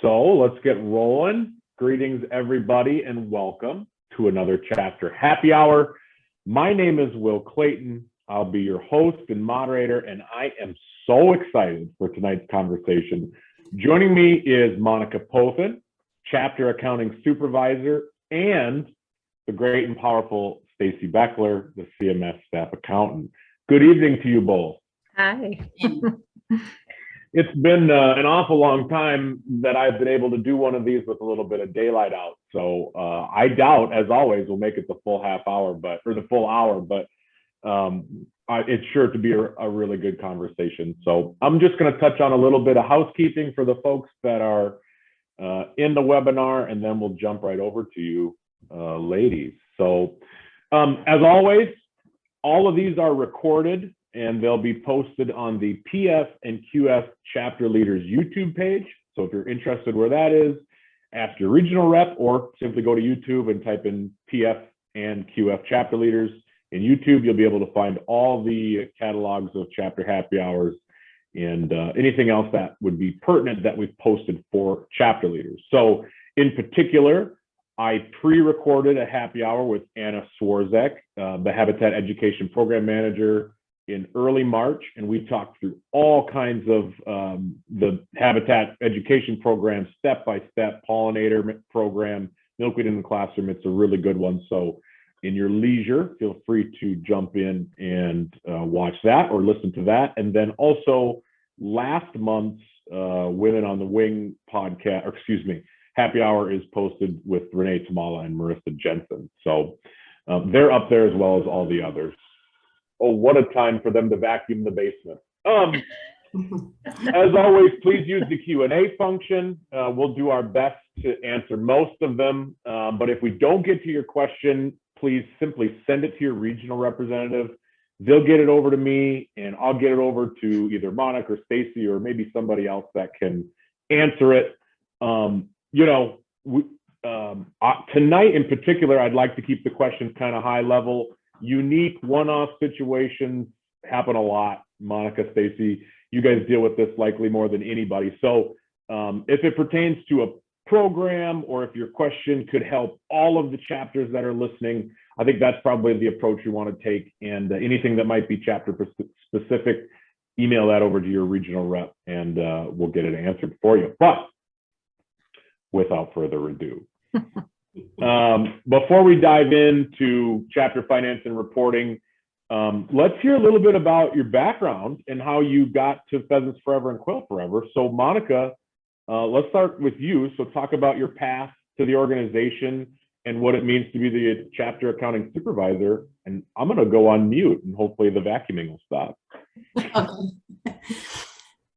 So let's get rolling. Greetings, everybody, and welcome to another chapter happy hour. My name is Clayton. I'll be your host and moderator, and I am so excited for tonight's conversation. Joining me is Monica Pothen, Chapter Accounting Supervisor, and the great and powerful Stacy Beckler, the CMS Staff Accountant. Good evening to you both. Hi. It's been an awful long time that I've been able to do one of these with a little bit of daylight out. So I doubt, as always, we'll make it the full half hour, but the full hour. But it's sure to be a really good conversation. So I'm just going to touch on a little bit of housekeeping for the folks that are in the webinar, and then we'll jump right over to you, ladies. So as always, all of these are recorded, and they'll be posted on the PF and QF Chapter Leaders YouTube page. So if you're interested where that is, ask your regional rep or simply go to YouTube and type in PF and QF Chapter Leaders. In YouTube, you'll be able to find all the catalogs of chapter happy hours and anything else that would be pertinent that we've posted for chapter leaders. So in particular, I pre-recorded a happy hour with Anna Swarzek, the Habitat Education Program Manager, in early March, and we talked through all kinds of the Habitat Education Program, step-by-step pollinator program, milkweed in the classroom. It's a really good one. So in your leisure, feel free to jump in and watch that or listen to that. And then also last month's Women on the Wing podcast, or excuse me, happy hour is posted with Renee Tamala and Marissa Jensen. So they're up there as well as all the others. Oh, what a time for them to vacuum the basement. As always, please use the Q&A function. We'll do our best to answer most of them. But if we don't get to your question, please simply send it to your regional representative. They'll get it over to me, and I'll get it over to either Monica or Stacy or maybe somebody else that can answer it. Tonight in particular, I'd like to keep the questions kind of high level. Unique one-off situations happen a lot. Monica, Stacy, you guys deal with this likely more than anybody. So if it pertains to a program, or if your question could help all of the chapters that are listening, I think that's probably the approach you want to take. And anything that might be chapter specific, email that over to your regional rep, and we'll get it answered for you. But without further ado, before we dive into chapter finance and reporting, let's hear a little bit about your background and how you got to Pheasants Forever and Quail Forever. So Monica, let's start with you. So talk about your path to the organization and what it means to be the chapter accounting supervisor. And I'm going to go on mute, and hopefully the vacuuming will stop. Okay.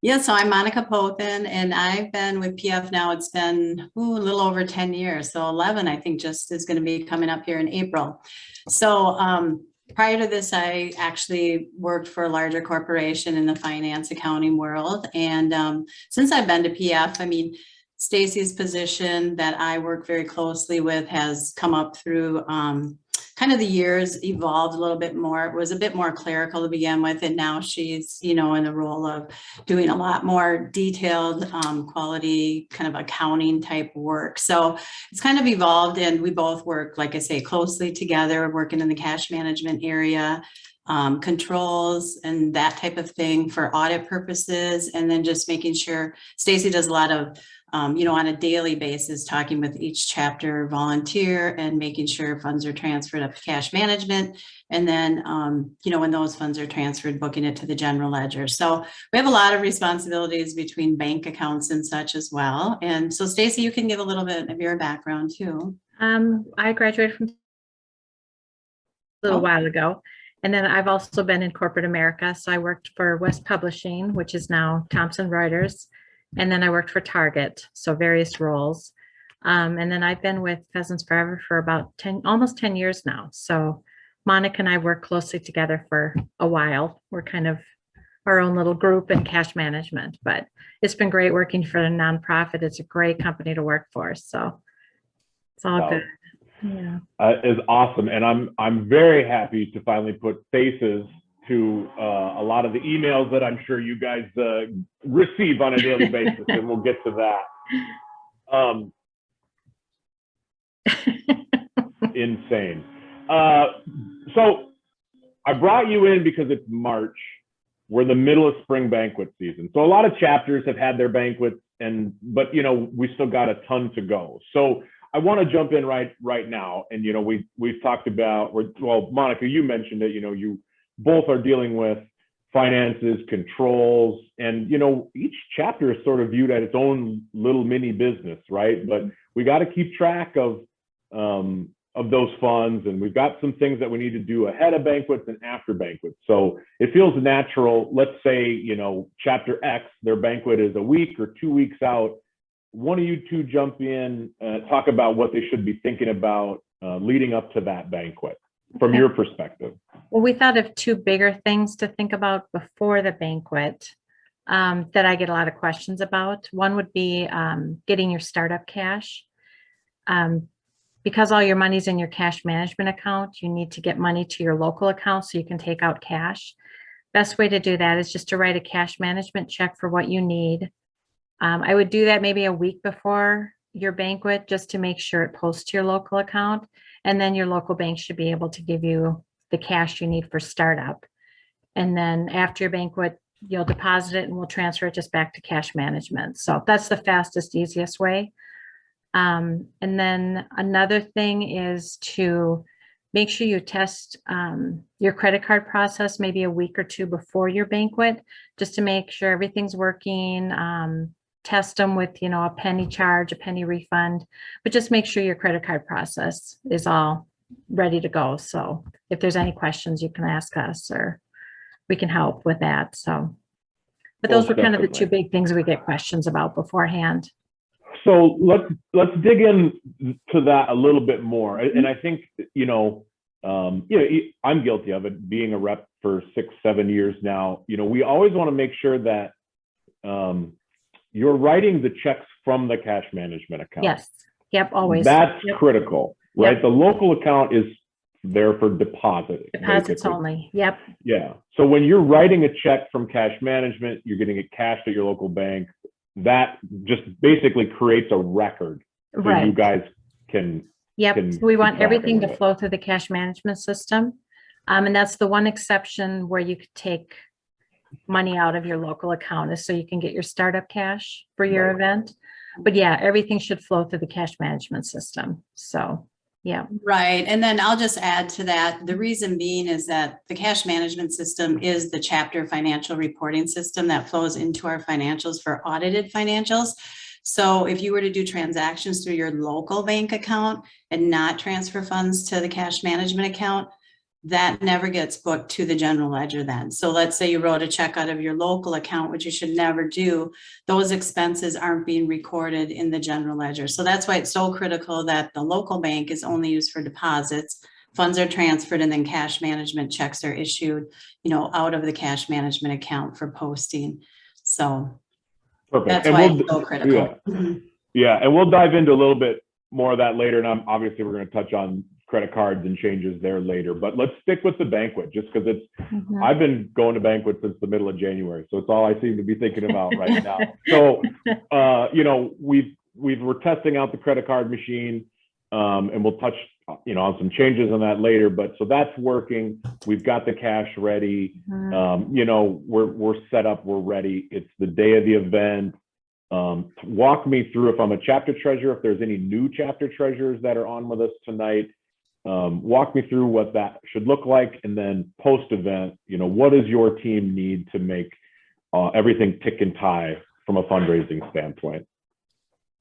Yeah, so I'm Monica Pothen, and I've been with PF now. It's been a little over 10 years. So 11, I think, just is going to be coming up here in April. So prior to this, I actually worked for a larger corporation in the finance accounting world. And since I've been to PF, I mean, Stacy's position that I work very closely with has come up through kind of the years, evolved a little bit more. It was a bit more clerical to begin with, and now she's, in the role of doing a lot more detailed quality kind of accounting type work. So it's kind of evolved, and we both work, like I say, closely together, working in the cash management area, controls and that type of thing for audit purposes, and then just making sure Stacy does a lot of on a daily basis, talking with each chapter volunteer and making sure funds are transferred up to cash management. And then, when those funds are transferred, booking it to the general ledger. So we have a lot of responsibilities between bank accounts and such as well. And so Stacy, you can give a little bit of your background too. I graduated from a little while ago. And then I've also been in corporate America. So I worked for West Publishing, which is now Thomson Reuters. And then I worked for Target, so various roles. And then I've been with Pheasants Forever for about almost 10 years now. So Monica and I work closely together for a while. We're kind of our own little group in cash management, but it's been great working for a nonprofit. It's a great company to work for. So it's all good. Yeah. Is awesome. And I'm very happy to finally put faces to a lot of the emails that I'm sure you guys receive on a daily basis, and we'll get to that. Insane. So I brought you in because it's March. We're in the middle of spring banquet season. So a lot of chapters have had their banquets, but we still got a ton to go. So I want to jump in right now. And we've talked about, well, Monica, you mentioned it, you both are dealing with finances, controls, and each chapter is sort of viewed as its own little mini business, right? But we got to keep track of those funds, and we've got some things that we need to do ahead of banquets and after banquets. So it feels natural. Let's say chapter X, their banquet is a week or 2 weeks out. One of you two jump in, talk about what they should be thinking about leading up to that banquet from your perspective. Well, we thought of two bigger things to think about before the banquet that I get a lot of questions about. One would be getting your startup cash. Because all your money's in your cash management account, you need to get money to your local account so you can take out cash. Best way to do that is just to write a cash management check for what you need. I would do that maybe a week before your banquet just to make sure it posts to your local account. And then your local bank should be able to give you the cash you need for startup. And then after your banquet, you'll deposit it and we'll transfer it just back to cash management. So that's the fastest, easiest way. And then another thing is to make sure you test your credit card process maybe a week or two before your banquet, just to make sure everything's working. Test them with, a penny charge, a penny refund, but just make sure your credit card process is all ready to go. So if there's any questions, you can ask us or we can help with that. So, but those were kind of the two big things we get questions about beforehand. So let's dig in to that a little bit more. And I think, I'm guilty of it, being a rep for 6-7 years now. We always want to make sure that you're writing the checks from the cash management account. Yes. Yep. Always. That's critical, right? Yep. The local account is there for deposit. Deposits basically. Only. Yep. Yeah. So when you're writing a check from cash management, you're getting it cashed at your local bank. That just basically creates a record. So right. You guys can. Yep. So we want everything to flow through the cash management system. And that's the one exception where you could take money out of your local account is so you can get your startup cash for your event. But yeah, everything should flow through the cash management system. So yeah. Right. And then I'll just add to that. The reason being is that the cash management system is the chapter financial reporting system that flows into our financials for audited financials. So if you were to do transactions through your local bank account and not transfer funds to the cash management account, that never gets booked to the general ledger then. So let's say you wrote a check out of your local account, which you should never do. Those expenses aren't being recorded in the general ledger. So that's why it's so critical that the local bank is only used for deposits. Funds are transferred and then cash management checks are issued, out of the cash management account for posting. So perfect. That's and why it's so critical. Yeah. Mm-hmm. Yeah. And we'll dive into a little bit more of that later. And obviously we're going to touch on credit cards and changes there later, but let's stick with the banquet just because I've been going to banquets since the middle of January. So it's all I seem to be thinking about right now. So, we're testing out the credit card machine and we'll touch, on some changes on that later, but so that's working. We've got the cash ready. We're set up, we're ready. It's the day of the event. Walk me through, if I'm a chapter treasurer, if there's any new chapter treasurers that are on with us tonight. Walk me through what that should look like, and then post-event, what does your team need to make everything tick and tie from a fundraising standpoint?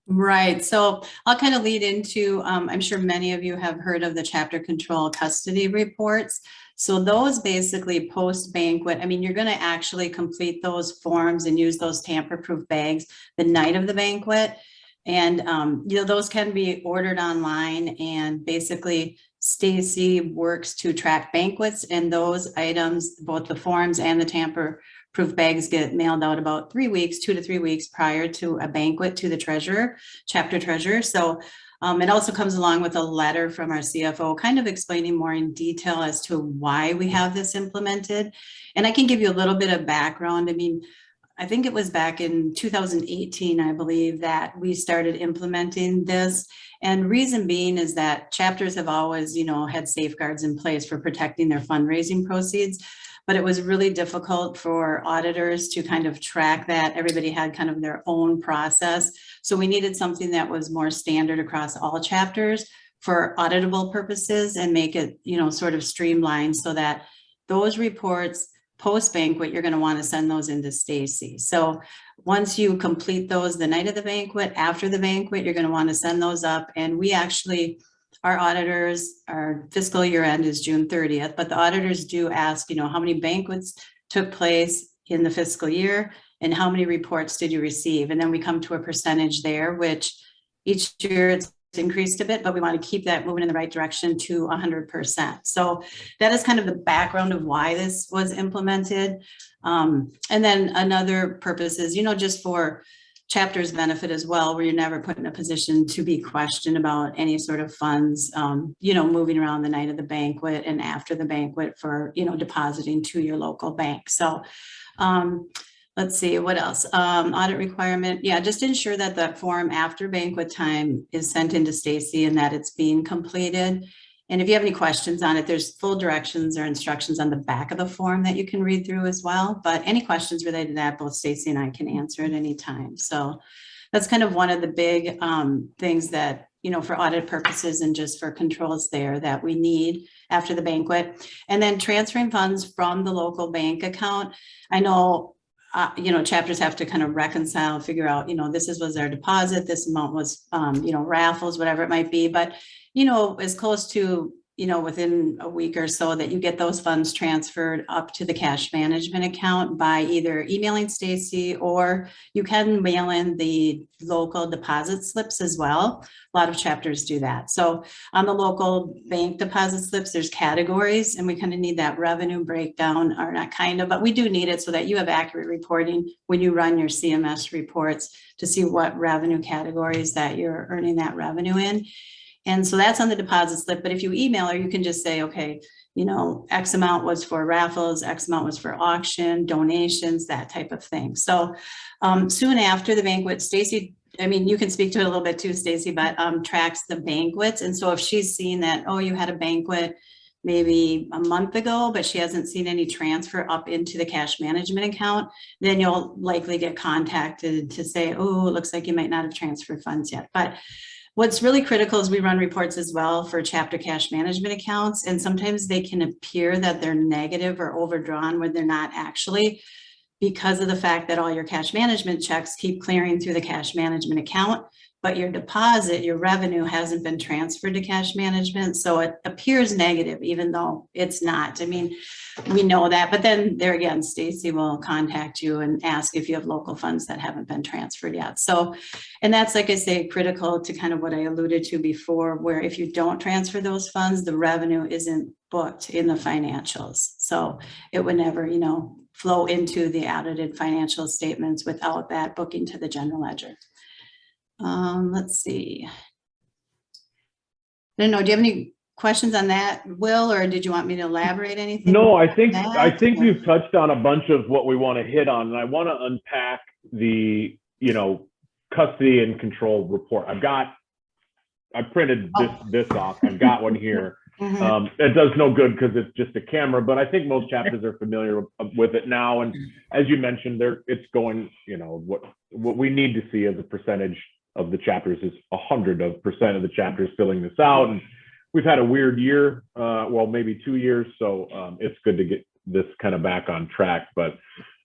Right. So I'll kind of lead into, I'm sure many of you have heard of the chapter control custody reports. So those basically post-banquet, you're going to actually complete those forms and use those tamper-proof bags the night of the banquet. And, those can be ordered online, and basically Stacy works to track banquets, and those items, both the forms and the tamper-proof bags, get mailed out about 2 to 3 weeks prior to a banquet to the chapter treasurer. So it also comes along with a letter from our CFO kind of explaining more in detail as to why we have this implemented. And I can give you a little bit of background. I think it was back in 2018, I believe, that we started implementing this. And reason being is that chapters have always, had safeguards in place for protecting their fundraising proceeds. But it was really difficult for auditors to kind of track that. Everybody had kind of their own process. So we needed something that was more standard across all chapters for auditable purposes and make it, sort of streamlined so that those reports post-banquet, you're going to want to send those into Stacy. So once you complete those the night of the banquet, after the banquet, you're going to want to send those up. And we actually, our auditors, our fiscal year end is June 30th, but the auditors do ask, how many banquets took place in the fiscal year and how many reports did you receive? And then we come to a percentage there, which each year it's increased a bit, but we want to keep that moving in the right direction to 100%. So that is kind of the background of why this was implemented. And then another purpose is, just for chapters benefit as well, where you're never put in a position to be questioned about any sort of funds, moving around the night of the banquet and after the banquet for, depositing to your local bank. So let's see, what else? Audit requirement. Yeah, just ensure that the form after banquet time is sent into Stacy and that it's being completed. And if you have any questions on it, there's full directions or instructions on the back of the form that you can read through as well. But any questions related to that, both Stacy and I can answer at any time. So that's kind of one of the big things that, for audit purposes and just for controls there that we need after the banquet. And then transferring funds from the local bank account. I know chapters have to kind of reconcile, figure out, this was our deposit, this amount was, raffles, whatever it might be. But, as close to, within a week or so that you get those funds transferred up to the cash management account by either emailing Stacy or you can mail in the local deposit slips as well. A lot of chapters do that. So on the local bank deposit slips, there's categories and we kind of need that revenue breakdown, or not kind of, but we do need it so that you have accurate reporting when you run your CMS reports to see what revenue categories that you're earning that revenue in. And so that's on the deposit slip. But if you email her, you can just say, okay, X amount was for raffles, X amount was for auction, donations, that type of thing. So soon after the banquet, Stacy, you can speak to it a little bit too, Stacy, but tracks the banquets. And so if she's seen that, oh, you had a banquet maybe a month ago, but she hasn't seen any transfer up into the cash management account, then you'll likely get contacted to say, oh, it looks like you might not have transferred funds yet. But what's really critical is we run reports as well for chapter cash management accounts. And sometimes they can appear that they're negative or overdrawn when they're not actually, because of the fact that all your cash management checks keep clearing through the cash management account, but your deposit, your revenue hasn't been transferred to cash management. So it appears negative, even though it's not. We know that, but then there again, Stacy will contact you and ask if you have local funds that haven't been transferred yet. So, and that's, like I say, critical to kind of what I alluded to before, where if you don't transfer those funds, the revenue isn't booked in the financials. So it would never, flow into the audited financial statements without that booking to the general ledger. Let's see. I don't know. Do you have any questions on that, Will, or did you want me to elaborate anything? No, I think you've touched on a bunch of what we want to hit on, and I want to unpack the, custody and control report. I printed this off. I've got one here. It does no good because it's just a camera, but I think most chapters are familiar with it now. And as you mentioned, it's going, what we need to see as a percentage of the chapters is 100% of the chapters filling this out. And we've had a weird year, maybe 2 years. So it's good to get this kind of back on track. But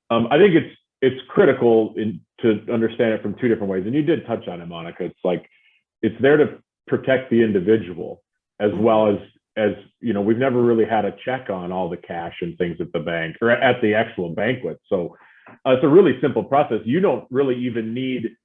I think it's critical to understand it from two different ways. And you did touch on it, Monica. It's like, it's there to protect the individual as well as we've never really had a check on all the cash and things at the bank or at the actual banquet. So it's a really simple process. You don't really even need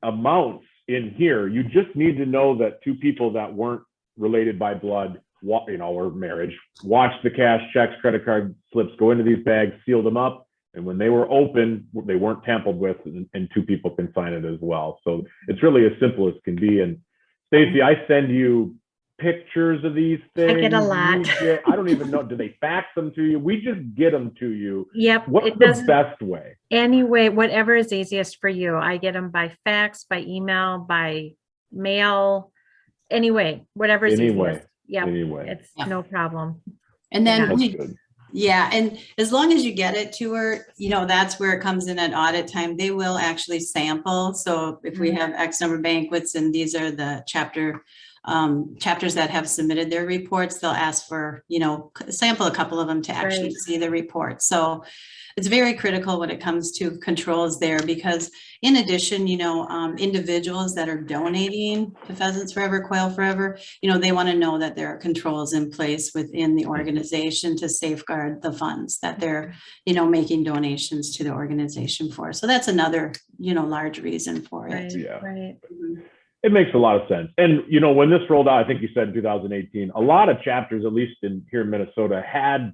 amounts in here. You just need to know that two people that weren't related by blood, or marriage, watched the cash, checks, credit card slips go into these bags, seal them up, and when they were open, they weren't tampered with, and two people can sign it as well. So it's really as simple as can be. And Stacy, I send you pictures of these things? I get a lot. I don't even know. Do they fax them to you? We just get them to you. Yep. What's the best way? Anyway, whatever is easiest for you. I get them by fax, by email, by mail. Anyway, whatever is easiest. Yeah, it's no problem. And then Yeah. and as long as you get it to her, that's where it comes in at audit time. They will actually sample. So if we have X number of banquets and these are the chapters that have submitted their reports, they'll ask for, sample a couple of them to actually see the report. So it's very critical when it comes to controls there, because in addition, individuals that are donating to Pheasants Forever, Quail Forever, they want to know that there are controls in place within the organization to safeguard the funds that they're, making donations to the organization for. So that's another, large reason for it. Right. It makes a lot of sense. And, when this rolled out, I think you said in 2018, a lot of chapters, at least here in Minnesota, had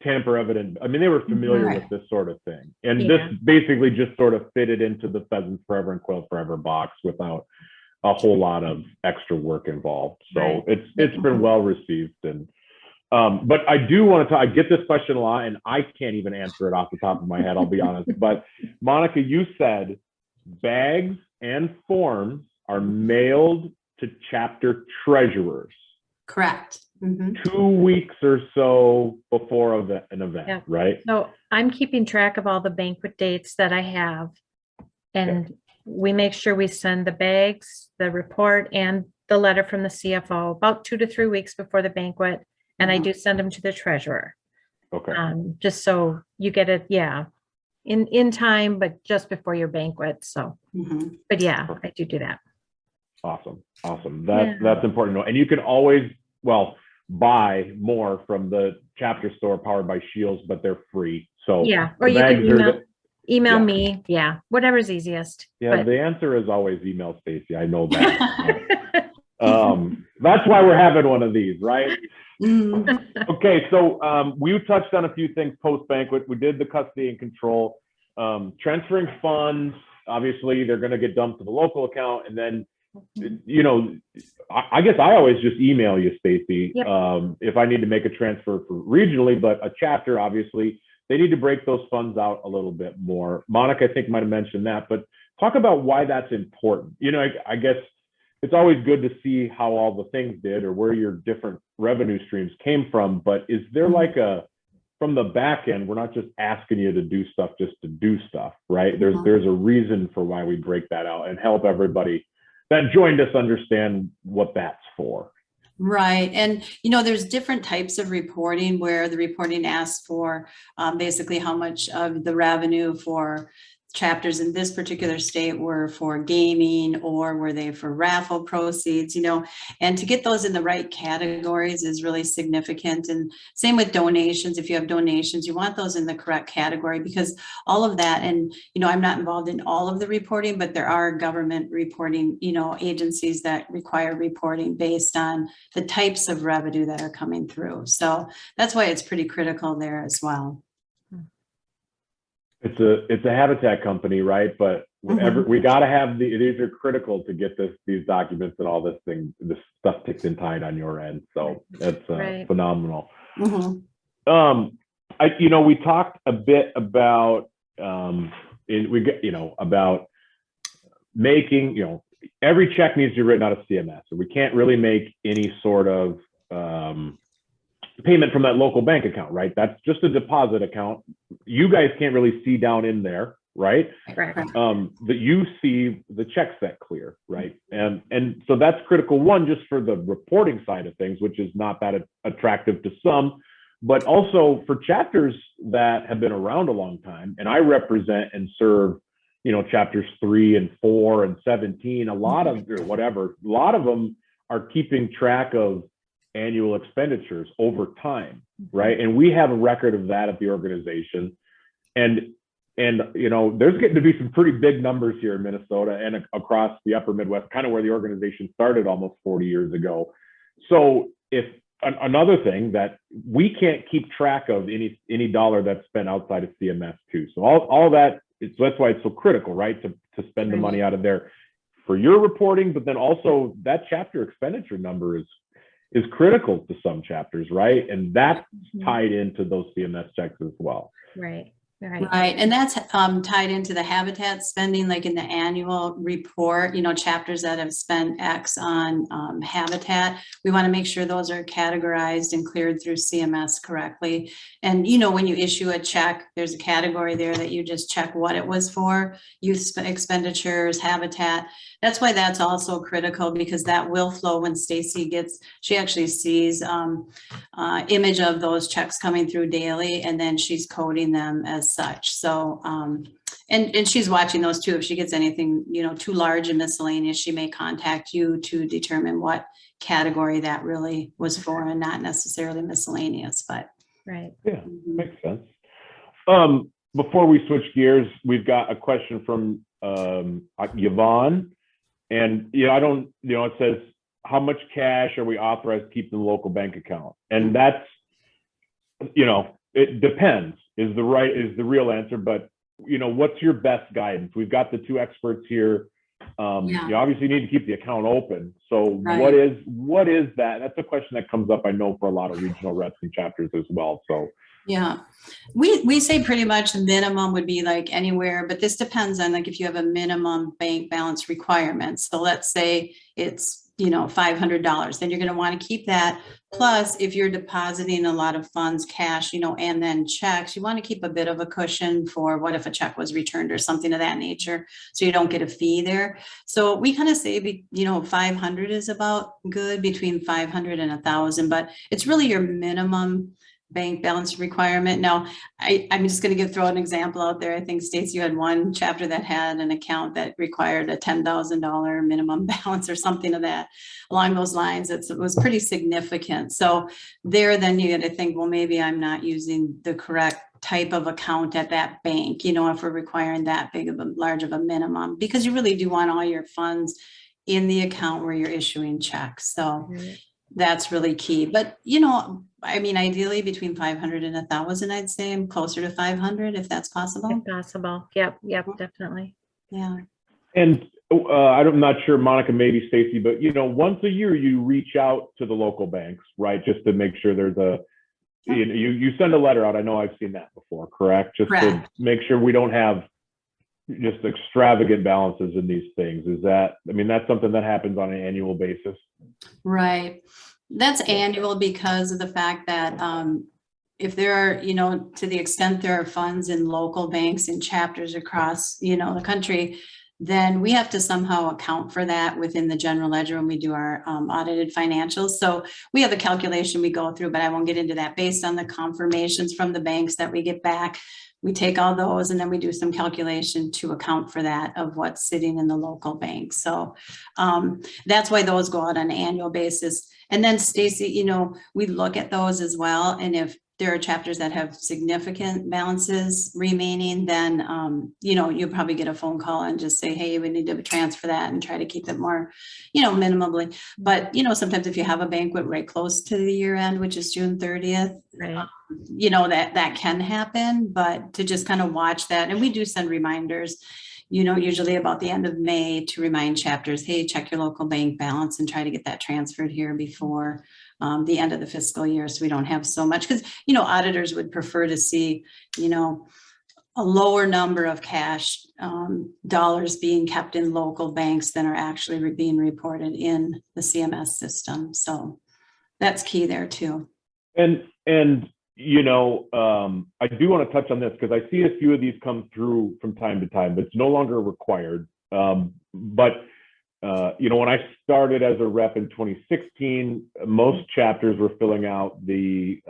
tamper evident. I mean, they were familiar with this sort of thing. And this basically just sort of fitted into the Pheasants Forever and Quail Forever box without a whole lot of extra work involved. So it's been well received. And but I do want to talk, I get this question a lot and I can't even answer it off the top of my head, I'll be honest. But Monica, you said bags and forms are mailed to chapter treasurers. Correct. 2 weeks or so before an event, right? So I'm keeping track of all the banquet dates that I have. And we make sure we send the bags, the report, and the letter from the CFO about 2 to 3 weeks before the banquet. And I do send them to the treasurer. Okay. Just so you get it, in time, but just before your banquet. So, but I do that. Awesome. That's important to know. And you can always, buy more from the chapter store powered by Shields, but they're free. So or you can email me. Yeah, whatever's easiest. Yeah, the answer is always email Stacy. I know that. That's why we're having one of these, right? Okay, so we touched on a few things post banquet. We did the custody and control, transferring funds. Obviously, they're going to get dumped to the local account, and then I guess I always just email you, Stacy, if I need to make a transfer for regionally, but a chapter, obviously, they need to break those funds out a little bit more. Monica, I think, might have mentioned that, but talk about why that's important. I guess it's always good to see how all the things did or where your different revenue streams came from, but is there from the back end, we're not just asking you to do stuff just to do stuff, right? There's a reason for why we break that out and help everybody that joined us understand what that's for. Right. And, there's different types of reporting where the reporting asks for basically how much of the revenue for chapters in this particular state were for gaming or were they for raffle proceeds, and to get those in the right categories is really significant. And same with donations. If you have donations, you want those in the correct category because all of that, and, I'm not involved in all of the reporting, but there are government reporting, agencies that require reporting based on the types of revenue that are coming through. So that's why it's pretty critical there as well. It's a habitat company, right? But we got to have these are critical to get these documents and all this stuff ticked and tied on your end. So that's phenomenal. We talked a bit about about making every check needs to be written out of CMS, so we can't really make any sort of payment from that local bank account, right? That's just a deposit account. You guys can't really see down in there, right? That you see the checks that clear, right? And so that's critical, one, just for the reporting side of things, which is not that attractive to some, but also for chapters that have been around a long time. And I represent and serve, chapters 3 and 4 and 17, a lot of them are keeping track of annual expenditures over time, right? And we have a record of that at the organization. And there's getting to be some pretty big numbers here in Minnesota and across the upper Midwest, kind of where the organization started almost 40 years ago. So if another thing that we can't keep track of any dollar that's spent outside of CMS too. So all that, so that's why it's so critical, right? To spend the money out of there for your reporting, but then also that chapter expenditure number is is critical to some chapters, right? And that's Mhm. tied into those CMS checks as well. Right, right. Right, and that's tied into the habitat spending, like in the annual report, chapters that have spent X on habitat. We want to make sure those are categorized and cleared through CMS correctly. And when you issue a check, there's a category there that you just check what it was for, youth expenditures, habitat. That's why that's also critical, because that will flow when Stacy she actually sees image of those checks coming through daily, and then she's coding them as such. So, and she's watching those too. If she gets anything, too large and miscellaneous, she may contact you to determine what category that really was for, and not necessarily miscellaneous, but. Right. Yeah, makes sense. Before we switch gears, we've got a question from Yvonne. And, it says, how much cash are we authorized to keep in the local bank account? And that's, it depends is the real answer. But, what's your best guidance? We've got the two experts here. You obviously need to keep the account open. So Right. what is that? That's a question that comes up, I know, for a lot of regional reps and chapters as well. So Yeah, we say pretty much minimum would be like anywhere, but this depends on like if you have a minimum bank balance requirement. So let's say it's, $500, then you're going to want to keep that. Plus, if you're depositing a lot of funds, cash, and then checks, you want to keep a bit of a cushion for what if a check was returned or something of that nature, so you don't get a fee there. So we kind of say, 500 is about good, between 500 and 1,000, but it's really your minimum bank balance requirement. Now, I'm just going to throw an example out there. I think, Stacy, you had one chapter that had an account that required a $10,000 minimum balance or something of that along those lines. It was pretty significant. So then you got to think, well, maybe I'm not using the correct type of account at that bank, if we're requiring that large of a minimum, because you really do want all your funds in the account where you're issuing checks. So that's really key. But, ideally between 500 and 1,000, I'd say. I'm closer to 500 if that's possible. If possible. Yep, definitely. Yeah. And I'm not sure, Monica, maybe Stacy, but once a year you reach out to the local banks, right? Just to make sure there's you send a letter out. I know I've seen that before, correct? Just to make sure we don't have just extravagant balances in these things. That's something that happens on an annual basis. Right. That's annual because of the fact that if there are, to the extent there are funds in local banks and chapters across, the country, then we have to somehow account for that within the general ledger when we do our audited financials. So we have a calculation we go through, but I won't get into that. Based on the confirmations from the banks that we get back, we take all those and then we do some calculation to account for that of what's sitting in the local bank. So that's why those go out on an annual basis. And then, Stacy, we look at those as well. And if there are chapters that have significant balances remaining, then, you'll probably get a phone call and just say, hey, we need to transfer that and try to keep it more, minimally. But, sometimes if you have a banquet right close to the year end, which is June 30th, right. That can happen, but to just kind of watch that. And we do send reminders, usually about the end of May, to remind chapters, hey, check your local bank balance and try to get that transferred here before the end of the fiscal year, so we don't have so much, because auditors would prefer to see a lower number of cash dollars being kept in local banks than are actually being reported in the CMS system. So that's key there too. And I do want to touch on this because I see a few of these come through from time to time, but it's no longer required. When I started as a rep in 2016, most chapters were filling out the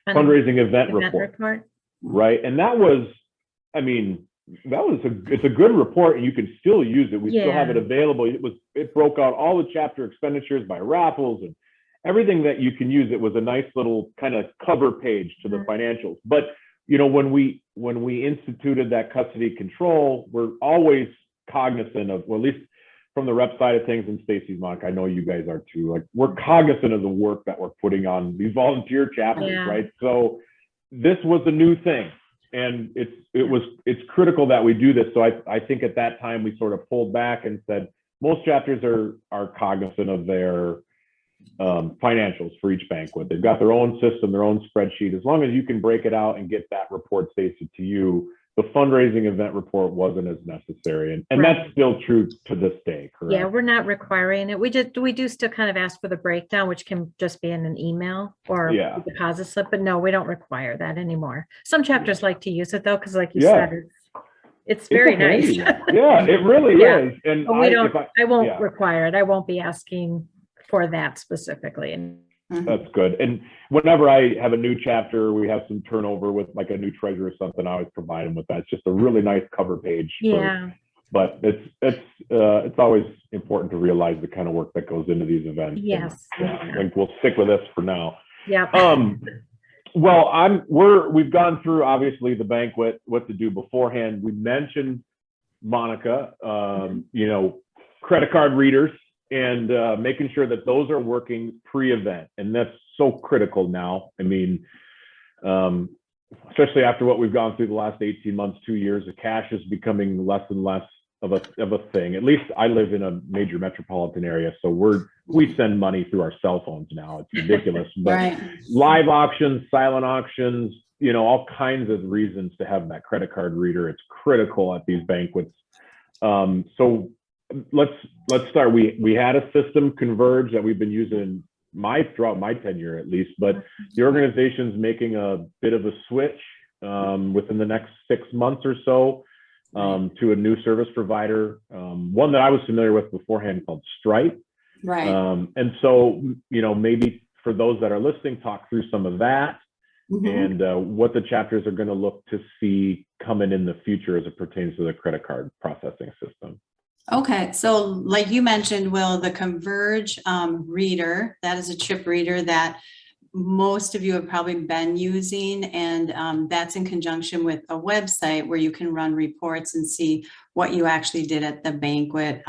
fundraising event report, right? And that was, it's a good report, and you can still use it. We still have it available. It broke out all the chapter expenditures by raffles and everything that you can use. It was a nice little kind of cover page to the financials. But when we instituted that custody control, we're always cognizant of, well, at least from the rep side of things, and Stacy's, Monica, I know you guys are too, like, we're cognizant of the work that we're putting on these volunteer chapters, right? So this was a new thing, and it's critical that we do this. So I think at that time we sort of pulled back and said, most chapters are cognizant of their financials for each banquet. They've got their own system, their own spreadsheet. As long as you can break it out and get that report, Stacy, to you, the fundraising event report wasn't as necessary. And Right. that's still true to this day, correct? Yeah, we're not requiring it. We do still kind of ask for the breakdown, which can just be in an email or Yeah. a deposit slip, but no, we don't require that anymore. Some chapters like to use it though, because like you Yeah. said, it's very nice. Yeah, it really Yeah. is. And But I won't yeah. require it. I won't be asking for that specifically. That's good. And whenever I have a new chapter, we have some turnover with like a new treasurer or something, I always provide them with that. It's just a really nice cover page. Yeah. But it's always important to realize the kind of work that goes into these events. Yes. And, yeah, I think we'll stick with this for now. Yeah. Well, we've gone through obviously the banquet, what to do beforehand. We mentioned Monica, credit card readers and making sure that those are working pre-event, and that's so critical now. I mean, especially after what we've gone through the last 18 months, 2 years, the cash is becoming less and less of a thing. At least I live in a major metropolitan area, so we send money through our cell phones now. It's ridiculous. But Right. Live auctions, silent auctions, all kinds of reasons to have that credit card reader. It's critical at these banquets. So let's start. We had a system, Converge, that we've been using throughout my tenure at least, but the organization's making a bit of a switch within the next 6 months or so to a new service provider, one that I was familiar with beforehand called Stripe. Right. And so, maybe for those that are listening, talk through some of that and what the chapters are going to look to see coming in the future as it pertains to the credit card processing system. Okay, so like you mentioned, Will, the Converge reader, that is a chip reader that most of you have probably been using, and that's in conjunction with a website where you can run reports and see what you actually did at the banquet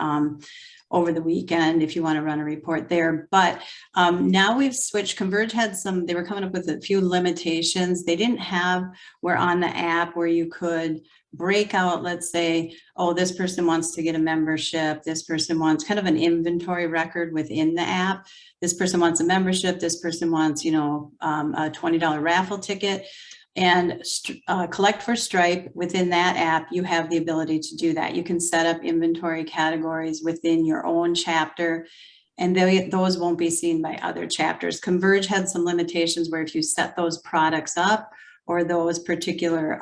over the weekend if you want to run a report there. But now we've switched. Converge had they were coming up with a few limitations. They didn't have where on the app where you could break out, let's say, oh, this person wants to get a membership. This person wants kind of an inventory record within the app. This person wants a membership. This person wants, a $20 raffle ticket. And Collect for Stripe, within that app, you have the ability to do that. You can set up inventory categories within your own chapter, and those won't be seen by other chapters. Converge had some limitations where if you set those products up or those particular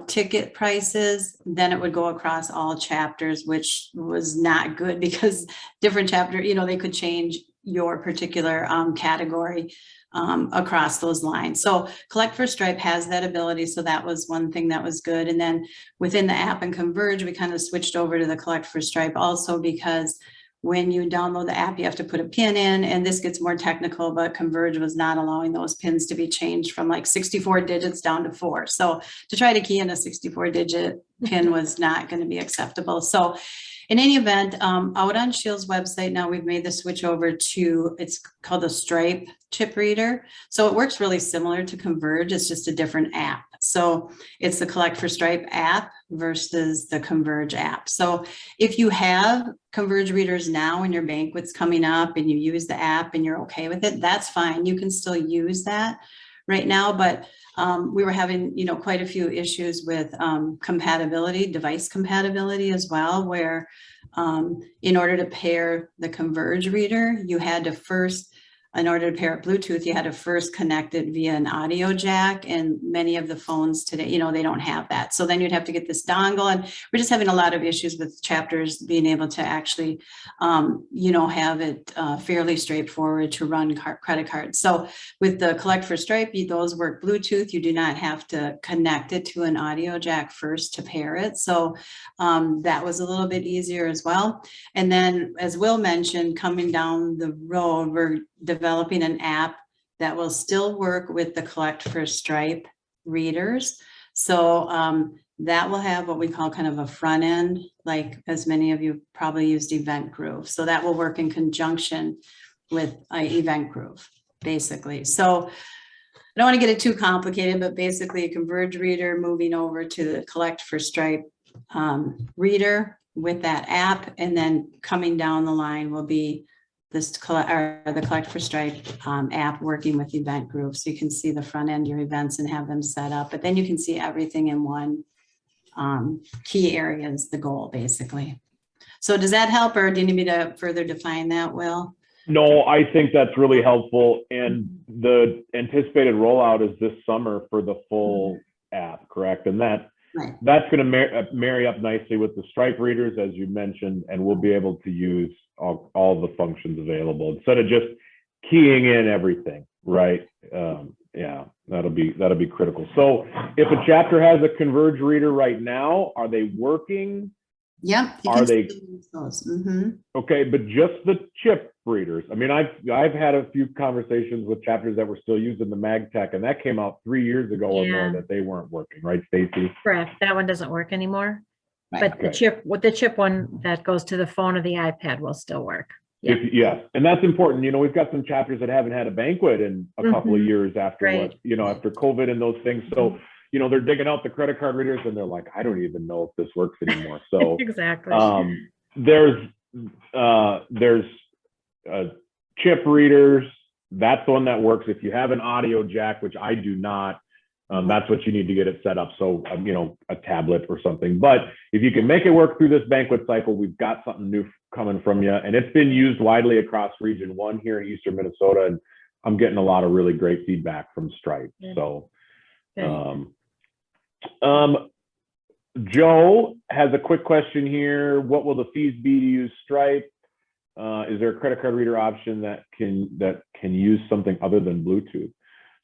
ticket prices, then it would go across all chapters, which was not good because different chapter, they could change your particular category across those lines. So Collect for Stripe has that ability. So that was one thing that was good. And then within the app and Converge, we kind of switched over to the Collect for Stripe also because when you download the app, you have to put a pin in, and this gets more technical, but Converge was not allowing those pins to be changed from like 64 digits down to 4. So to try to key in a 64-digit pin was not going to be acceptable. So in any event, out on Shield's website now, we've made the switch over to, it's called a Stripe chip reader. So it works really similar to Converge. It's just a different app. So it's the Collect for Stripe app versus the Converge app. So if you have Converge readers now and your banquet's coming up and you use the app and you're okay with it, that's fine. You can still use that right now, but we were having, quite a few issues with compatibility, device compatibility as well, where in order to pair the Converge reader, you had to first, in order to pair it Bluetooth, you had to first connect it via an audio jack, and many of the phones today, they don't have that. So then you'd have to get this dongle, and we're just having a lot of issues with chapters being able to actually, have it fairly straightforward to run credit cards. So with the Collect for Stripe, those work Bluetooth. You do not have to connect it to an audio jack first to pair it. So that was a little bit easier as well. And then, as Will mentioned, coming down the road, we're developing an app that will still work with the Collect for Stripe readers. So that will have what we call kind of a front end, like as many of you probably used Event Groove. So that will work in conjunction with Event Groove, basically. So I don't want to get it too complicated, but basically a Converge reader moving over to the Collect for Stripe reader with that app, and then coming down the line will be the Collect for Stripe app working with event groups. So you can see the front end, your events, and have them set up, but then you can see everything in one key area is the goal, basically. So does that help, or do you need me to further define that, Will? No, I think that's really helpful. And the anticipated rollout is this summer for the full app, correct? And that's going to marry up nicely with the Stripe readers, as you mentioned, and we'll be able to use all the functions available instead of just keying in everything, right? Yeah, that'll be critical. So if a chapter has a Converge reader right now, are they working? Yep. Are they mm-hmm. Okay? But just the chip readers. I mean, I've had a few conversations with chapters that were still using the MagTech, and that came out 3 years ago or more that they weren't working, right, Stacy? Correct. That one doesn't work anymore. Right. But the chip one that goes to the phone or the iPad will still work. Yeah. Yes, and that's important. You know, we've got some chapters that haven't had a banquet in a couple of years after after COVID and those things. So, you know, they're digging out the credit card readers and they're like, I don't even know if this works anymore. So exactly. There's chip readers. That's the one that works. If you have an audio jack, which I do not, that's what you need to get it set up. So, you know, a tablet or something. But if you can make it work through this banquet cycle, we've got something new coming from you. And it's been used widely across Region 1 here in Eastern Minnesota. And I'm getting a lot of really great feedback from Stripe. Yeah. So, Joe has a quick question here. What will the fees be to use Stripe? Is there a credit card reader option that can use something other than Bluetooth?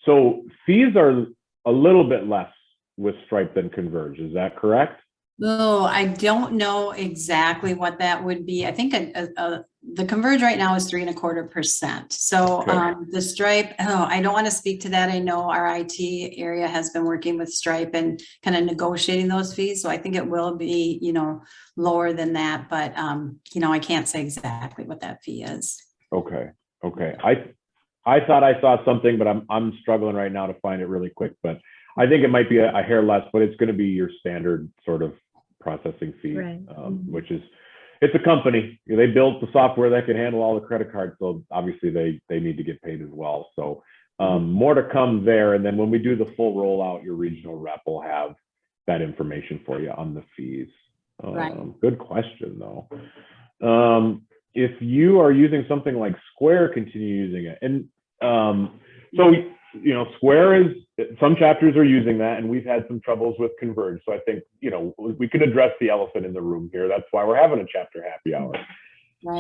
So fees are a little bit less with Stripe than Converge. Is that correct? No, I don't know exactly what that would be. I think the Converge right now is 3.25%. So the Stripe, I don't want to speak to that. I know our IT area has been working with Stripe and kind of negotiating those fees. So I think it will be, you know, lower than that. But, you know, I can't say exactly what that fee is. Okay. I thought I saw something, but I'm struggling right now to find it really quick. But I think it might be a hair less, but it's going to be your standard sort of processing fee, which is, it's a company. They built the software that can handle all the credit cards, so obviously they need to get paid as well. So more to come there. And then when we do the full rollout, your regional rep will have that information for you on the fees. Good question though. If you are using something like Square, continue using it. And so, you know, Square is, some chapters are using that, and we've had some troubles with Converge. So I think, you know, we can address the elephant in the room here. That's why we're having a chapter happy hour.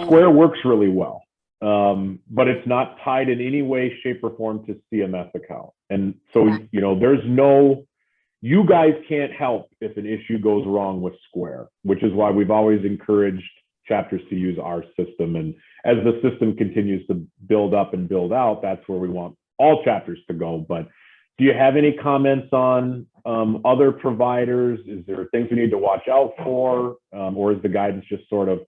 Square works really well, but it's not tied in any way, shape, or form to CMS account. And so, you know, you guys can't help if an issue goes wrong with Square, which is why we've always encouraged chapters to use our system. And as the system continues to build up and build out, that's where we want all chapters to go. But do you have any comments on other providers? Is there things we need to watch out for? Or is the guidance just sort of,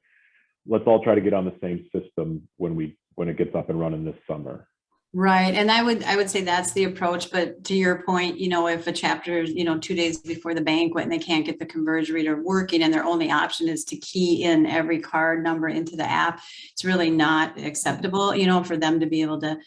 let's all try to get on the same system when it gets up and running this summer? Right. And I would say that's the approach. But to your point, you know, if a chapter, you know, 2 days before the banquet and they can't get the Converge reader working and their only option is to key in every card number into the app, it's really not acceptable, you know, for them to be able to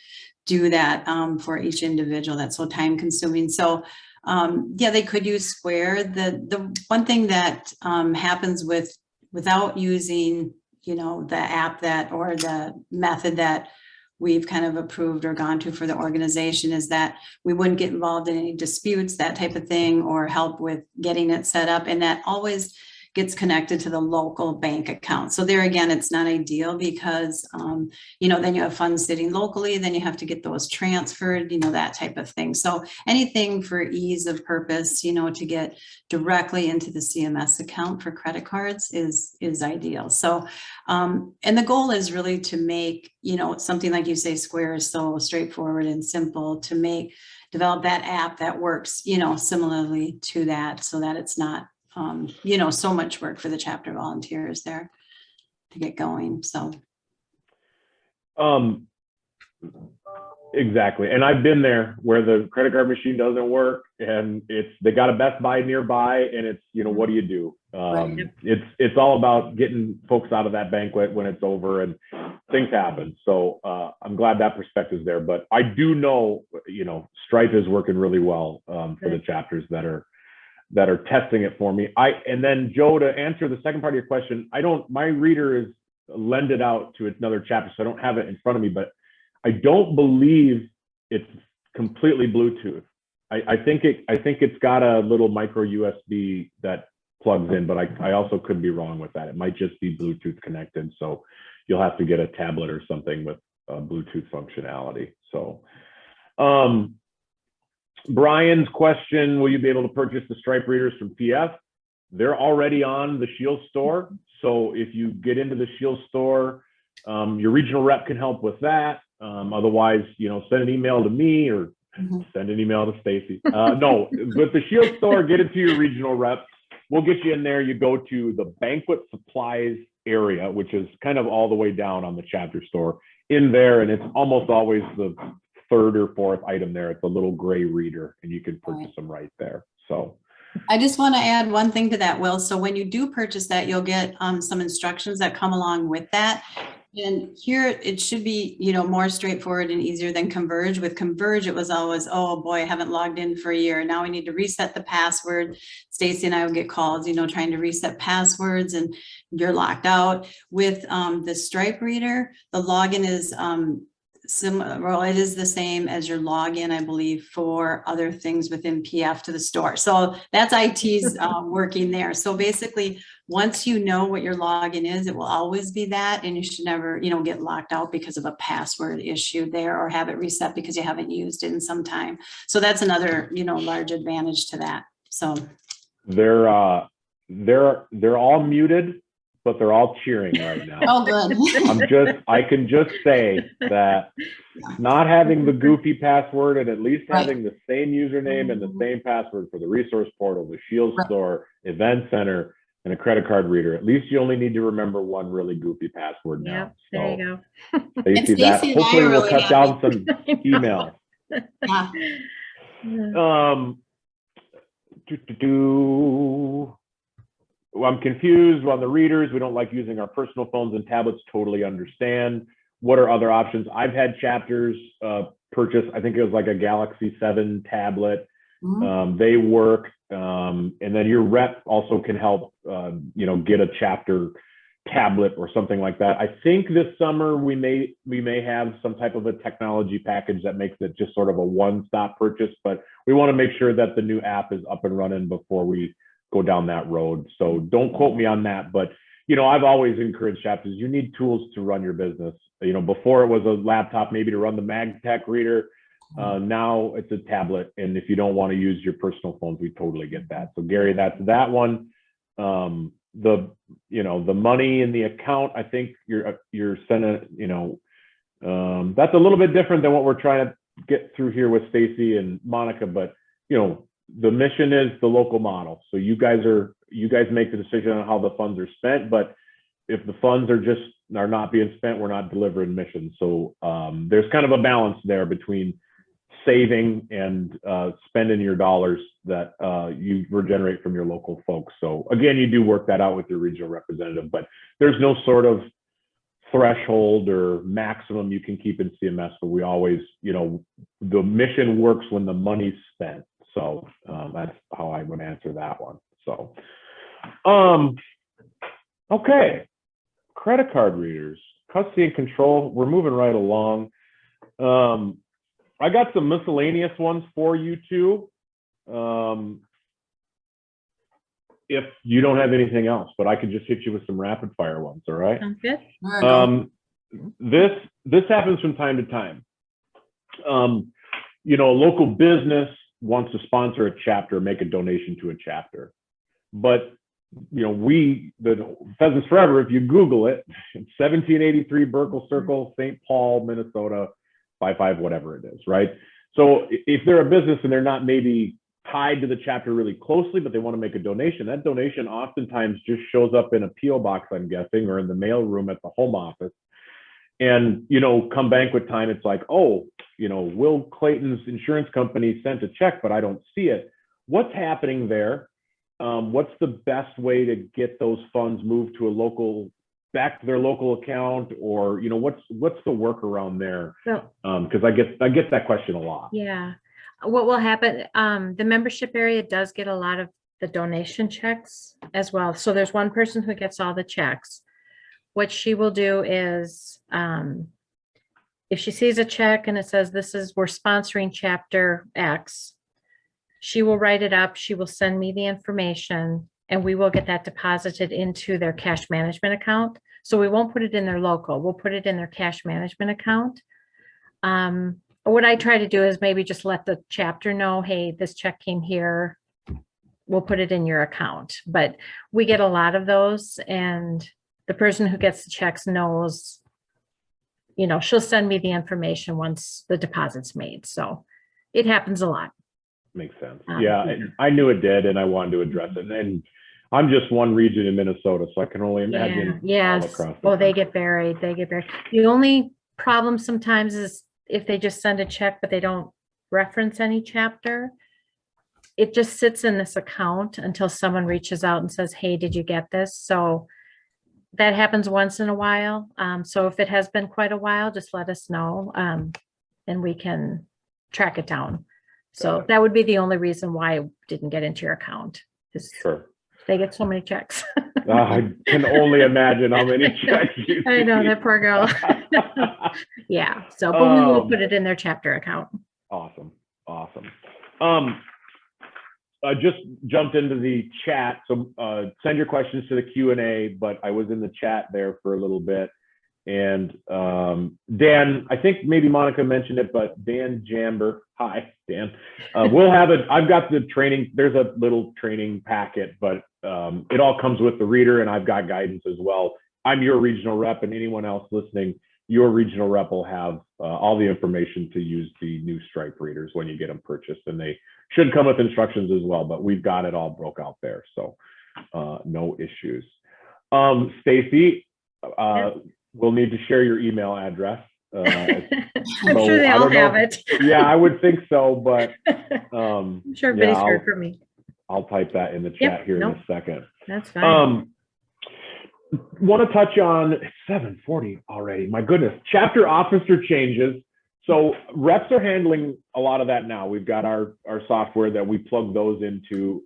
do that for each individual. That's so time consuming. So yeah, they could use Square. The one thing that happens without using, you know, the app or the method that we've kind of approved or gone to for the organization is that we wouldn't get involved in any disputes, that type of thing, or help with getting it set up. And that always gets connected to the local bank account. So there again, it's not ideal because, you know, then you have funds sitting locally, then you have to get those transferred, you know, that type of thing. So anything for ease of purpose, you know, to get directly into the CMS account for credit cards is ideal. So, and the goal is really to make, you know, something like you say, Square is so straightforward and simple to develop that app that works, you know, similarly to that, so that it's not, you know, so much work for the chapter volunteers there to get going. So Exactly. And I've been there where the credit card machine doesn't work and they got a Best Buy nearby and it's, what do you do? Right. It's all about getting folks out of that banquet when it's over and things happen. So I'm glad that perspective's there, but I do know, Stripe is working really well for the chapters that are testing it for me. And then Joe, to answer the second part of your question, my reader is lended out to another chapter, so I don't have it in front of me, but I don't believe it's completely Bluetooth. I think it's got a little micro USB that plugs in, but I also could be wrong with that. It might just be Bluetooth connected. So you'll have to get a tablet or something with Bluetooth functionality. So Brian's question, will you be able to purchase the Stripe readers from PF? They're already on the Shield store. So if you get into the Shield store, your regional rep can help with that. Otherwise, send an email to me or send an email to Stacy. No, with the Shield store, get it to your regional rep. We'll get you in there. You go to the banquet supplies area, which is kind of all the way down on the chapter store in there. And it's almost always the third or fourth item there. It's a little gray reader and you can purchase them right there. So I just want to add one thing to that, Will. So when you do purchase that, you'll get some instructions that come along with that. And here it should be, more straightforward and easier than Converge. With Converge, it was always, oh boy, I haven't logged in for a year. Now we need to reset the password. Stacy and I would get calls, trying to reset passwords and you're locked out. With the Stripe reader, the login is similar. Well, it is the same as your login, I believe, for other things within PF to the store. So that's IT's working there. So basically, once you know what your login is, it will always be that, and you should never, get locked out because of a password issue there or have it reset because you haven't used it in some time. So that's another, large advantage to that. So they're all muted, but they're all cheering right now. Oh, good. I can just say that not having the goofy password and at least having the same username and the same password for the resource portal, the Shield store, event center, and a credit card reader, at least you only need to remember one really goofy password now. Yep, there you go. Stacy, that hopefully will cut down some emails. Yeah. I'm confused on the readers. We don't like using our personal phones and tablets. Totally understand. What are other options? I've had chapters purchase, I think it was like a Galaxy 7 tablet. They work. And then your rep also can help, get a chapter tablet or something like that. I think this summer we may have some type of a technology package that makes it just sort of a one-stop purchase, but we want to make sure that the new app is up and running before we go down that road. So don't quote me on that, but I've always encouraged chapters. You need tools to run your business. Before it was a laptop, maybe to run the MagTech reader. Now it's a tablet, and if you don't want to use your personal phones, we totally get that. So Gary, that's that one. The money in the account, I think you're sending. That's a little bit different than what we're trying to get through here with Stacy and Monica, but the mission is the local model. So you guys make the decision on how the funds are spent, but if the funds are not being spent, we're not delivering missions. So there's kind of a balance there between saving and spending your dollars that you regenerate from your local folks. So again, you do work that out with your regional representative, but there's no sort of threshold or maximum you can keep in CMS, but we always, the mission works when the money's spent. So that's how I would answer that one. So, okay. Credit card readers, custody and control. We're moving right along. I got some miscellaneous ones for you two. If you don't have anything else, but I could just hit you with some rapid fire ones. All right. Sounds good. This happens from time to time. A local business wants to sponsor a chapter, make a donation to a chapter, but the Pheasants Forever, if you Google it, it's 1783 Burkle Circle, St. Paul, Minnesota, 55 whatever it is, right? So if they're a business and they're not maybe tied to the chapter really closely, but they want to make a donation, that donation oftentimes just shows up in a PO box, I'm guessing, or in the mail room at the home office. And, you know, come banquet time, it's like, oh, you know, Will Clayton's insurance company sent a check, but I don't see it. What's happening there? What's the best way to get those funds moved to a local, back to their local account, or, you know, what's the workaround there? So, Because I get that question a lot. yeah, what will happen, the membership area does get a lot of the donation checks as well. So there's one person who gets all the checks. What she will do is, if she sees a check and it says, we're sponsoring chapter X, she will write it up, she will send me the information, and we will get that deposited into their cash management account. So we won't put it in their local, we'll put it in their cash management account. What I try to do is maybe just let the chapter know, hey, this check came here, we'll put it in your account. But we get a lot of those, and the person who gets the checks knows, you know, she'll send me the information once the deposit's made. So it happens a lot. Makes sense. Yeah, and I knew it did, and I wanted to address it. And I'm just one region in Minnesota, so I can only imagine. Yeah, all yes. across the Well, they country. get buried. They get buried. The only problem sometimes is if they just send a check, but they don't reference any chapter, it just sits in this account until someone reaches out and says, hey, did you get this? So that happens once in a while. So if it has been quite a while, just let us know, and we can track it down. So that would be the only reason why it didn't get into your account. Is Sure. they get so many checks. I can only imagine how many checks you I know, see. that poor girl. Yeah, so, but we will put it in their chapter account. Awesome. I just jumped into the chat, so send your questions to the Q&A, but I was in the chat there for a little bit. And Dan, I think maybe Monica mentioned it, but Dan Jamber, hi, Dan. We'll have it. I've got the training. There's a little training packet, but it all comes with the reader, and I've got guidance as well. I'm your regional rep, and anyone else listening, your regional rep will have all the information to use the new Stripe readers when you get them purchased, and they should come with instructions as well, but we've got it all broke out there, so no issues. Stacy, we'll need to share your email address. I'm sure they all have it. Yeah, I would think so, but I'm sure everybody's heard from me. I'll type that in the chat here in a second. That's fine. Want to touch on, it's 7:40 already. My goodness, chapter officer changes. So reps are handling a lot of that now. We've got our software that we plug those into,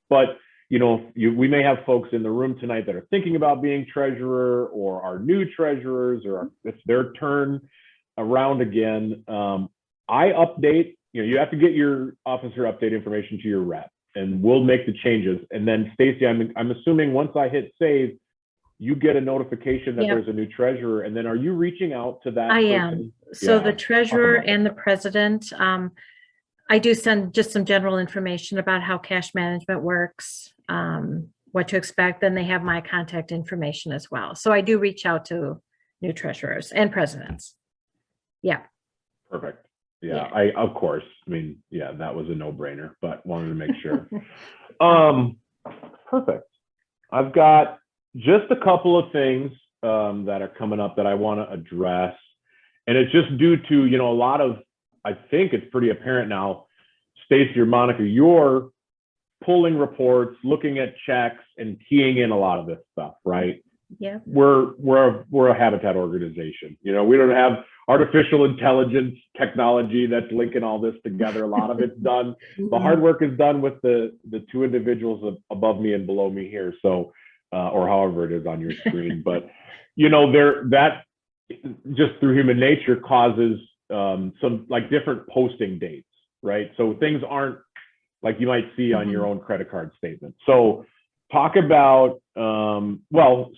but you know, we may have folks in the room tonight that are thinking about being treasurer, or are new treasurers, or it's their turn around again. I update, you know, you have to get your officer update information to your rep, and we'll make the changes. And then Stacy, I'm assuming once I hit save, you get a notification that there's a new treasurer. And then are you reaching out to that person? Am. So the treasurer and the president, I do send just some general information about how cash management works, what to expect. Then they have my contact information as well. So I do reach out to new treasurers and presidents. Yeah. Perfect. Yeah, of course. I mean, yeah, that was a no-brainer, but wanted to make sure. Perfect. I've got just a couple of things that are coming up that I want to address. And it's just due to, you know, a lot of, I think it's pretty apparent now, Stacy or Monica, you're pulling reports, looking at checks, and keying in a lot of this stuff, right? Yeah. We're a habitat organization. You know, we don't have artificial intelligence technology that's linking all this together. A lot of it's done. The hard work is done with the two individuals above me and below me here. So, or however it is on your screen, but you know, that just through human nature causes some like different posting dates, right? So things aren't like you might see on your own credit card statement. So talk about, well,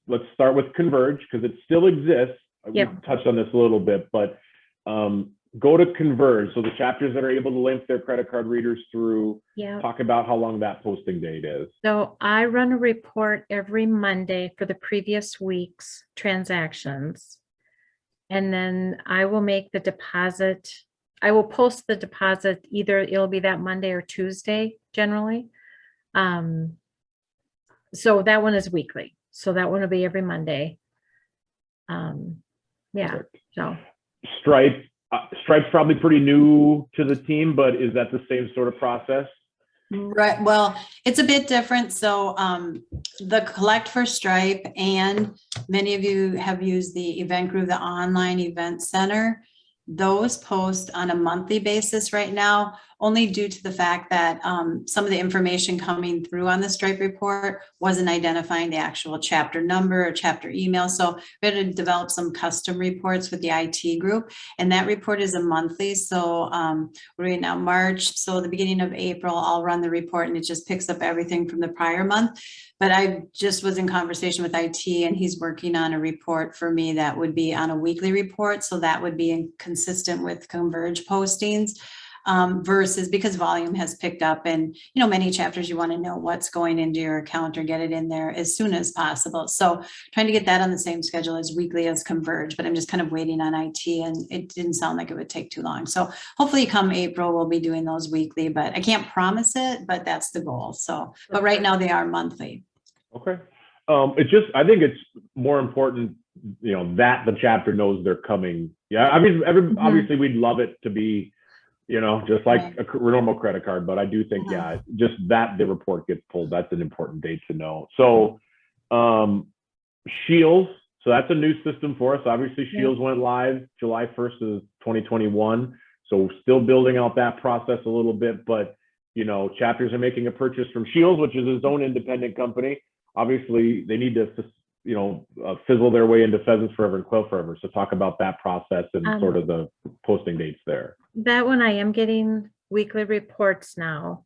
let's start with Converge, because it still exists. We touched on this a little bit, but go to Converge. So the chapters that are able to link their credit card readers through, talk about how long that posting date is. So I run a report every Monday for the previous week's transactions. And then I will make the deposit. I will post the deposit, either it'll be that Monday or Tuesday generally. So that one is weekly. So that one will be every Monday. Yeah, Perfect. so. Stripe's probably pretty new to the team, but is that the same sort of process? Right. Well, it's a bit different. So the Collect for Stripe, and many of you have used the Event Groove, the online event center. Those post on a monthly basis right now, only due to the fact that some of the information coming through on the Stripe report wasn't identifying the actual chapter number or chapter email. So we had to develop some custom reports with the IT group, and that report is a monthly. So we're right now March. So the beginning of April, I'll run the report, and it just picks up everything from the prior month. But I just was in conversation with IT, and he's working on a report for me that would be on a weekly report. So that would be consistent with Converge postings versus, because volume has picked up, and many chapters you want to know what's going into your account or get it in there as soon as possible. So trying to get that on the same schedule as weekly as Converge, but I'm just kind of waiting on IT, and it didn't sound like it would take too long. So hopefully come April, we'll be doing those weekly, but I can't promise it, but that's the goal. So, but right now they are monthly. Okay. I think it's more important, that the chapter knows they're coming. Yeah. I mean, obviously we'd love it to be, just like a normal credit card, but I do think, just that the report gets pulled, that's an important date to know. So, Shields, so that's a new system for us. Obviously Shields went live July 1st of 2021. So still building out that process a little bit, but, chapters are making a purchase from Shields, which is its own independent company. Obviously they need to, fizzle their way into Pheasants Forever and Quail Forever. So talk about that process and sort of the posting dates there. That one, I am getting weekly reports now.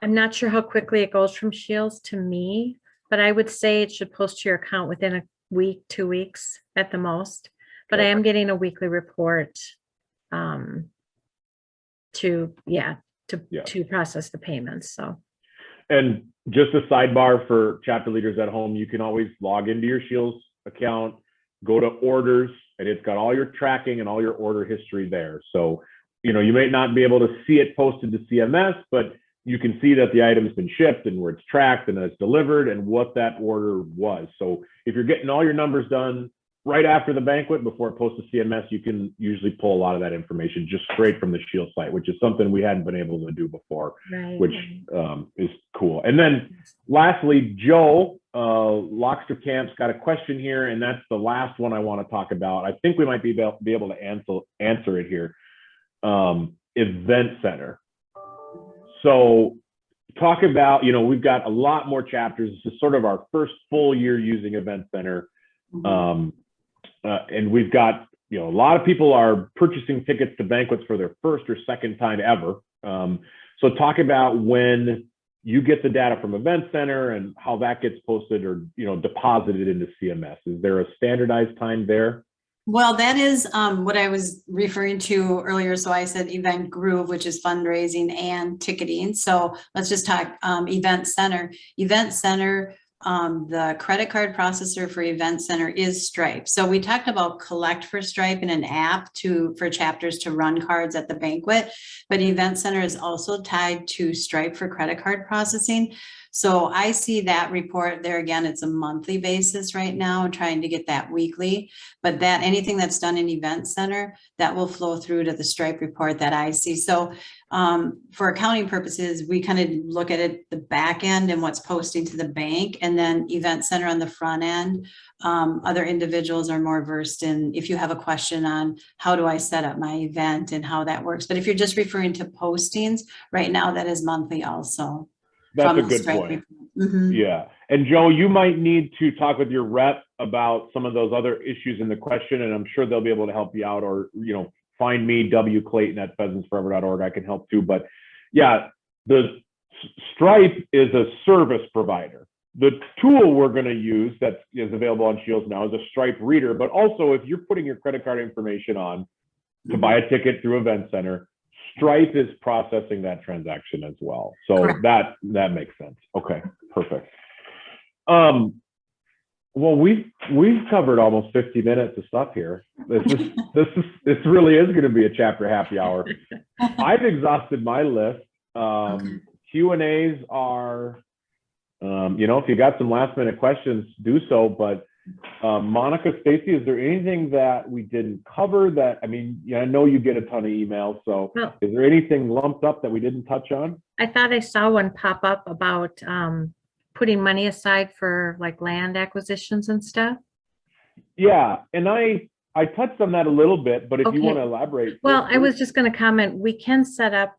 I'm not sure how quickly it goes from Shields to me, but I would say it should post to your account within a week, 2 weeks at the most. But I am getting a weekly report to process the payments. So. And just a sidebar for chapter leaders at home, you can always log into your Shields account, go to orders, and it's got all your tracking and all your order history there. So, you may not be able to see it posted to CMS, but you can see that the item's been shipped and where it's tracked and that it's delivered and what that order was. So if you're getting all your numbers done right after the banquet before it posts to CMS, you can usually pull a lot of that information just straight from the Shield site, which is something we hadn't been able to do before, which is cool. And then lastly, Joe, Lockster Camp's got a question here, and that's the last one I want to talk about. I think we might be able to answer it here. Event Center. So talk about, we've got a lot more chapters. This is sort of our first full year using Event Center. And we've got, a lot of people are purchasing tickets to banquets for their first or second time ever. So talk about when you get the data from Event Center and how that gets posted or, deposited into CMS. Is there a standardized time there? Well, that is what I was referring to earlier. So I said Event Groove, which is fundraising and ticketing. So let's just talk Event Center. Event Center, the credit card processor for Event Center is Stripe. So we talked about Collect for Stripe and an app for chapters to run cards at the banquet, but Event Center is also tied to Stripe for credit card processing. So I see that report there again, it's a monthly basis right now, trying to get that weekly, but that anything that's done in Event Center, that will flow through to the Stripe report that I see. So for accounting purposes, we kind of look at it, the back end and what's posting to the bank, and then Event Center on the front end. Other individuals are more versed in, if you have a question on how do I set up my event and how that works. But if you're just referring to postings, right now that is monthly also. That's a good point. Yeah. And Joe, you might need to talk with your rep about some of those other issues in the question, and I'm sure they'll be able to help you out, or, find me, wclayton at pheasantsforever.org. I can help too. But yeah, the Stripe is a service provider. The tool we're going to use that is available on Shields now is a Stripe reader, but also if you're putting your credit card information on to buy a ticket through Event Center, Stripe is processing that transaction as well. So that makes sense. Okay, perfect. Well, we've covered almost 50 minutes of stuff here. This really is going to be a chapter happy hour. I've exhausted my list. Q&As are, if you got some last minute questions, do so. But Monica, Stacy, is there anything that we didn't cover that, I mean, yeah, I know you get a ton of emails, so Well, is there anything lumped up that we didn't touch on? I thought I saw one pop up about putting money aside for like land acquisitions and stuff. Yeah, and I touched on that a little bit, but if you Okay. want to elaborate. Well, feel I was free. just going to comment, we can set up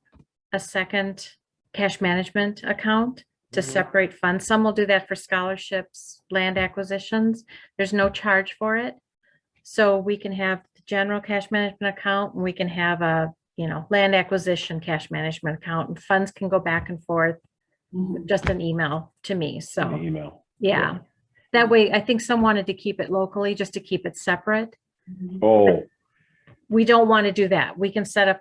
a second cash management account to Mhm. separate funds. Some will do that for scholarships, land acquisitions. There's no charge for it. So we can have the general cash management account and we can have a, land acquisition cash management account, and funds can go back and forth, Mhm. just an email to me. In the So, email. yeah. That way, I think some wanted to keep it locally, just to keep it separate. Mhm. Oh, We don't want to do that. We can set up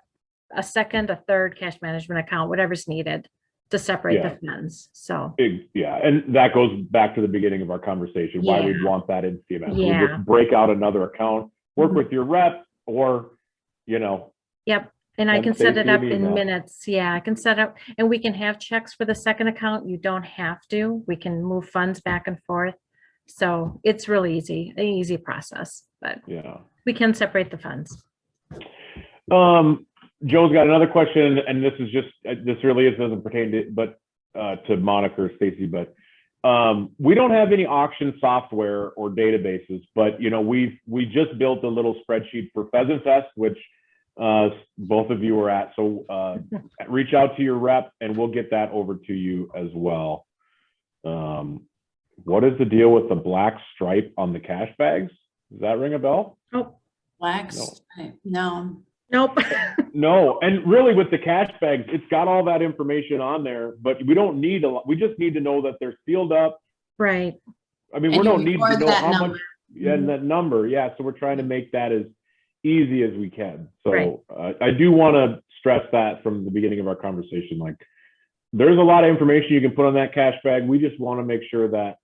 a second, a third cash management account, whatever's needed to separate Yeah. the funds. So, yeah, and that goes back to the beginning of our conversation, why we'd Yeah. want that in CMS. We Yeah. just break out another account, work Mhm. with your rep, or, you know, yep. And I Send can set it Stacy up an in email. minutes. Yeah, I can set up, and we can have checks for the second account. You don't have to. We can move funds back and forth. So it's really easy, an easy process, but yeah. we can separate the funds. Joe's got another question, and this is just, this really doesn't pertain to, but to Monica or Stacy, but we don't have any auction software or databases, but we just built a little spreadsheet for Pheasants, which both of you are at. So reach out to your rep and we'll get that over to you as well. What is the deal with the black stripe on the cash bags? Does that ring a bell? Oh, Black No. stripe. No. nope. No, and really with the cash bags, it's got all that information on there, but we don't need a lot. We just need to know that they're sealed up. Right. I mean, And we you don't need to record know that how number. much, yeah, and that number, yeah. So we're trying to make that as easy as we can. Right. So I do want to stress that from the beginning of our conversation, like there's a lot of information you can put on that cash bag. We just want to make sure that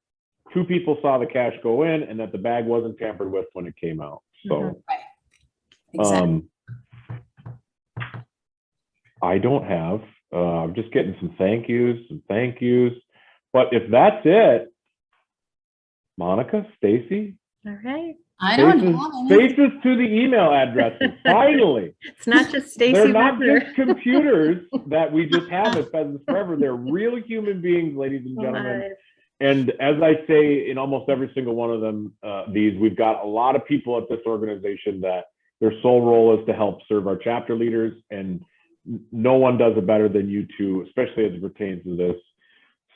2 people saw the cash go in and that the bag wasn't tampered with when it came out. So, Exactly. I don't have, I'm just getting some thank yous, but if that's it, Monica, Stacy, Oh, All right. I don't have any. faces to the email addresses. Finally, It's not just they're Stacy not Beckler. just computers that we just have at Pheasants Forever. They're real human beings, ladies and gentlemen. And as I say in almost every single one of them, we've got a lot of people at this organization that their sole role is to help serve our chapter leaders, and no one does it better than you two, especially as it pertains to this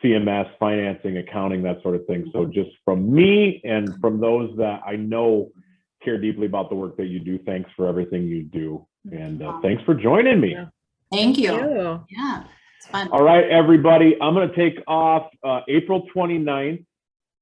CMS, financing, accounting, that sort of thing. So just from me and from those that I know care deeply about the work that you do, thanks for everything you do. And thanks for joining me. Thank you. You. Yeah, it's fun. All right, everybody, I'm going to take off April 29th.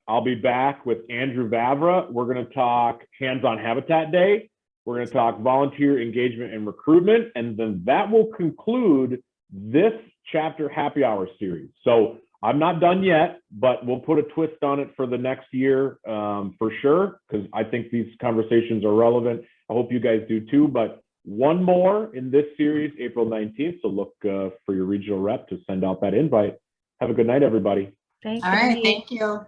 I'll be back with Andrew Vavra. We're going to talk Hands-on Habitat Day. We're going to talk volunteer engagement and recruitment. And then that will conclude this chapter happy hour series. So I'm not done yet, but we'll put a twist on it for the next year for sure, because I think these conversations are relevant. I hope you guys do too. But one more in this series, April 19th. So look for your regional rep to send out that invite. Have a good night, everybody. Thank All right, you. thank you.